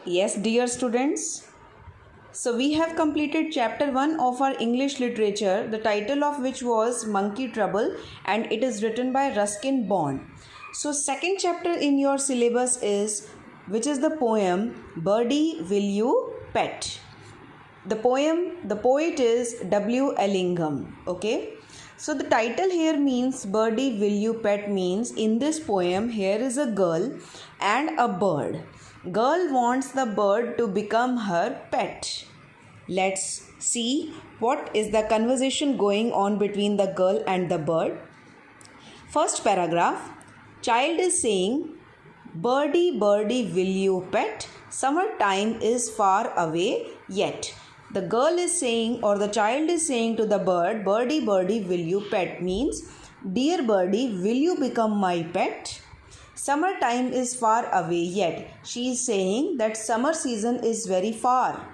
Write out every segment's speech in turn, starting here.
Yes, dear students. So we have completed chapter 1 of our English literature, the title of which was Monkey Trouble, and it is written by Ruskin Bond. So second chapter in your syllabus is, which is the poem Birdie Will You Pet. The poet is W. Ellingham. Okay. So the title here means Birdie Will You Pet means in this poem here is a girl and a bird. Girl wants the bird to become her pet. Let's see what is the conversation going on between the girl and the bird. First paragraph. Child is saying, Birdie, birdie, will you pet? Summertime is far away yet. The girl is saying, or the child is saying to the bird, Birdie, birdie, will you pet? Means, dear birdie, will you become my pet? Summertime is far away yet. She is saying that summer season is very far.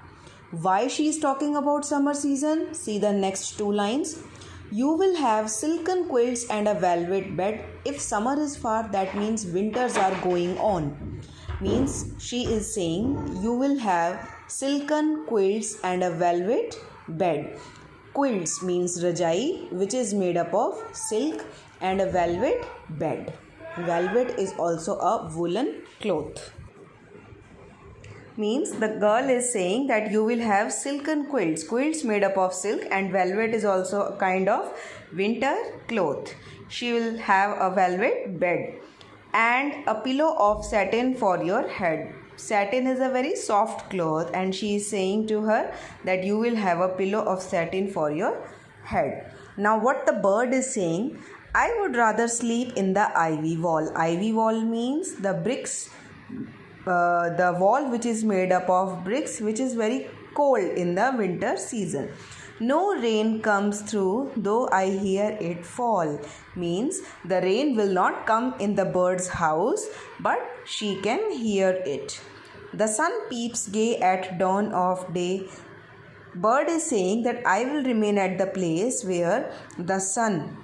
Why she is talking about summer season? See the next two lines. You will have silken quilts and a velvet bed. If summer is far, that means winters are going on. Means she is saying you will have silken quilts and a velvet bed. Quilts means rajai, which is made up of silk, and a velvet bed. Velvet is also a woolen cloth. Means the girl is saying that you will have silken quilts made up of silk, and velvet is also a kind of winter cloth. She will have a velvet bed and a pillow of satin for your head. Satin is a very soft cloth, and she is saying to her that you will have a pillow of satin for your head. Now what the bird is saying, I would rather sleep in the ivy wall. Ivy wall means the bricks, the wall which is made up of bricks, which is very cold in the winter season. No rain comes through though I hear it fall. Means the rain will not come in the bird's house, but she can hear it. The sun peeps gay at dawn of day. Bird is saying that I will remain at the place where the sun,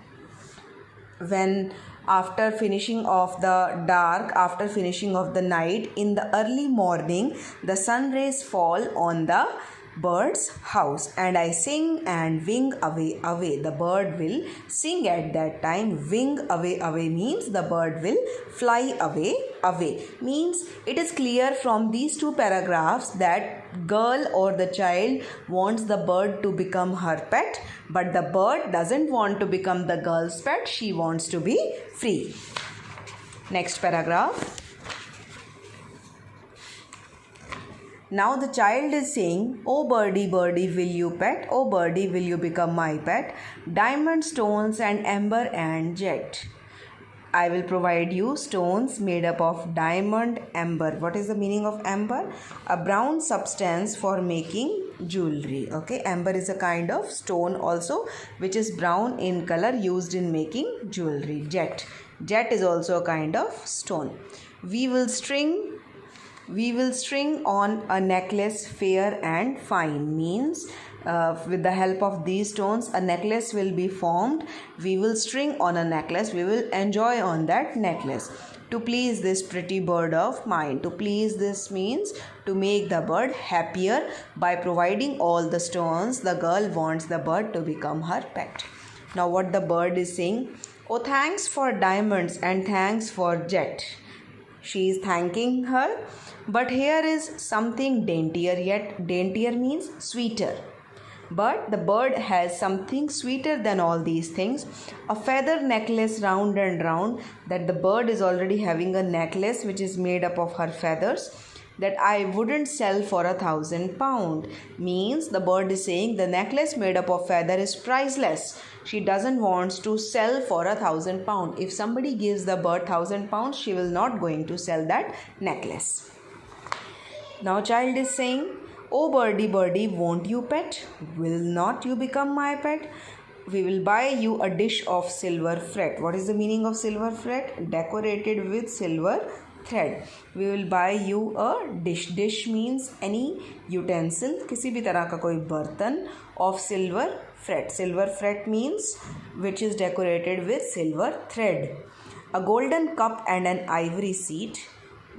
when after finishing of the dark, after finishing of the night, in the early morning, the sun rays fall on the bird's house, and I sing and wing away, away. The bird will sing at that time. Wing away, away means the bird will fly away, away. Means it is clear from these two paragraphs that girl or the child wants the bird to become her pet, but the bird doesn't want to become the girl's pet. She wants to be free. Next paragraph. Now the child is saying, oh birdie, birdie, will you pet? Oh birdie, will you become my pet? Diamond, stones and amber and jet. I will provide you stones made up of diamond, amber. What is the meaning of amber? A brown substance for making jewelry. Okay, amber is a kind of stone also which is brown in color, used in making jewelry. Jet. Jet is also a kind of stone. We will string on a necklace fair and fine. Means with the help of these stones a necklace will be formed. We will string on a necklace. We will enjoy on that necklace. To please this pretty bird of mine. To please this means to make the bird happier by providing all the stones. The girl wants the bird to become her pet. Now what the bird is saying, oh thanks for diamonds and thanks for jet. She is thanking her. But here is something daintier yet. Daintier means sweeter. But the bird has something sweeter than all these things. A feather necklace round and round. That the bird is already having a necklace which is made up of her feathers. That I wouldn't sell for £1,000. Means the bird is saying the necklace made up of feather is priceless. She doesn't want to sell for £1,000. If somebody gives the bird £1,000, she will not going to sell that necklace. Now child is saying, oh birdie, birdie, won't you pet? Will not you become my pet? We will buy you a dish of silver fret. What is the meaning of silver fret? Decorated with silver thread. We will buy you a dish. Dish means any utensil, किसी भी तरह का कोई बर्तन of silver fret. Silver fret means which is decorated with silver thread. A golden cup and an ivory seat.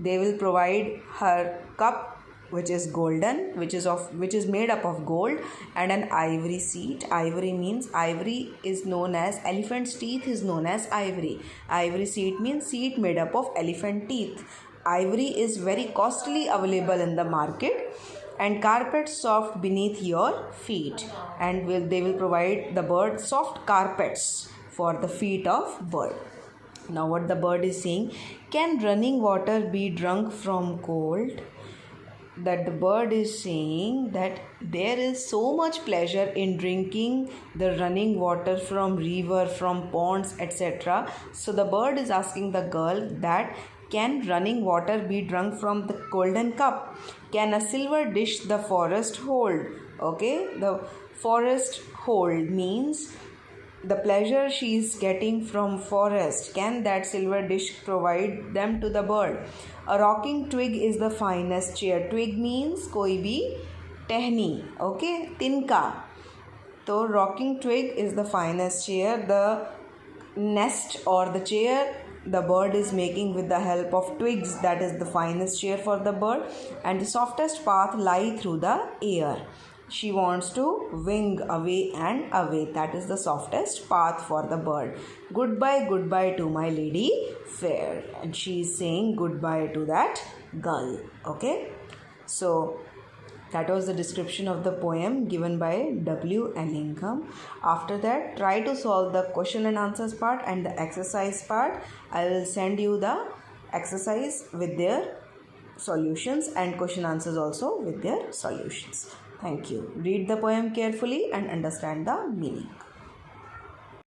They will provide her cup which is golden, which is made up of gold, and an ivory seat. Ivory means, ivory is known as, elephant's teeth is known as ivory. Ivory seat means seat made up of elephant teeth. Ivory is very costly available in the market. And carpet soft beneath your feet, and they will provide the bird soft carpets for the feet of bird. Now what the bird is saying, can running water be drunk from cold? That the bird is saying that there is so much pleasure in drinking the running water from river, from ponds, etc. So the bird is asking the girl that, can running water be drunk from the golden cup? Can a silver dish the forest hold? Okay, the forest hold means the pleasure she is getting from forest. Can that silver dish provide them to the bird? A rocking twig is the finest chair. Twig means koi bhi टहनी, okay, tinka. So rocking twig is the finest chair. The nest or the chair the bird is making with the help of twigs, that is the finest chair for the bird. And the softest path lie through the air. She wants to wing away and away. That is the softest path for the bird. Goodbye, goodbye to my lady fair. And she is saying goodbye to that girl. Okay. So that was the description of the poem given by W. Ellingham. After that, try to solve the question and answers part and the exercise part. I will send you the exercise with their solutions and question answers also with their solutions. Thank you. Read the poem carefully and understand the meaning.